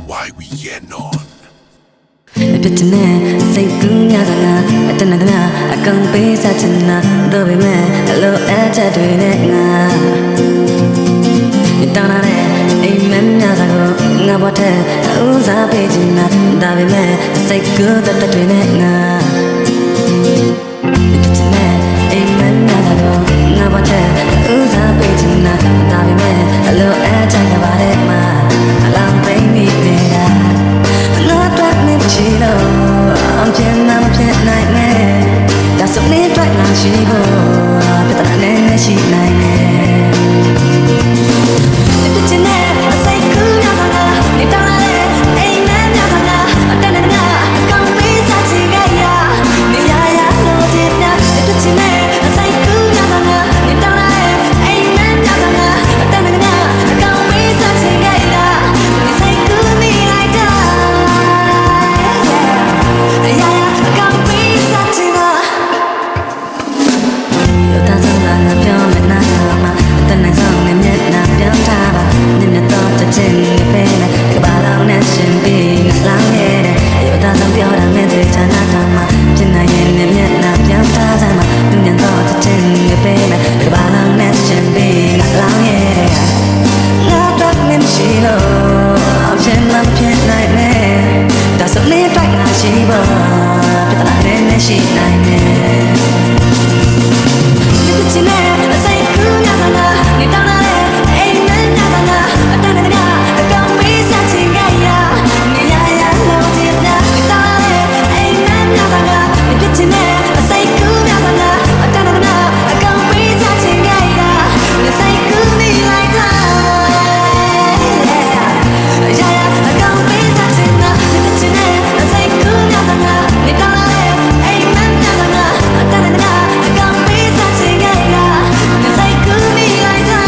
why we get on ပြစ်နေစိတ်ကူးများကငါအတနကနာအကောင်ပေးစားချင်တာတော့ပေမဲ့အလိုအချက်တွေနဲ့ငါတောင်းတဲ့အိမ်မက်များကငါဘောတဲ့ဦးစားပေးချင်တာဒါပေမဲ့စိတ်ကူးတတ်တွေနဲ့ငါပြစ်နေအိမ်မက်များကငါဘောတဲ့ဦးစားပေးချင်တာဒါပေမဲ့အလိုအချက်ကပါတဲ့မှာအလောင်းသိမိနေတာရှိလို့အောင်ပြင်းနာမပြင်းနိုင်နဲ့ဒါဆိုနေတွေ့ငါရှိဖို့ပြဿနာနဲ့ရှိနိုင်နဲ့ပြချင်တဲ့အစိတ်ကူးများကနေတောင်းလာတဲ့အိမ်မက်များကအတန်းနဲ့အကောင်ပေးစားချင်ကြရနေရရလို့တဲ့ပြချင်တဲ့အစိတ်ကူးများကနေတောင်းလာတဲ့အိမ်မက်များကအတန်းနဲ့အကောင်ပေးစားချင်ကြရနေစိတ်ကူးနေလိုက်တာရှိပါပြဿနာနဲ့ရှိနိုင်တယ်ပြချင်တဲ့အစိတ်ကူးများကနေတောင်းလာတဲ့အိမ်မက်များကအတန်းနဲ့အကောင်ပေးစားချင်ကြရနေရရလို့တဲ့ပြတောင်းလာတဲ့အိမ်မက်များကပြချင်တဲ့အစိတ်ကူးများကအတန်းနဲ့အကောင်ပေးစားချင်ကြရနေစိတ်ကူးနေလိုက်တာရရအကောင်ပေးစားချင်တာပြချင်တဲ့အစိတ်ကူးများကနေတောင်းလာတဲ့အိမ်မက်များကအတန်းနဲ့အကောင်ပေးစားချင်ကြရနေစိတ်ကူးနေလိုက်တာ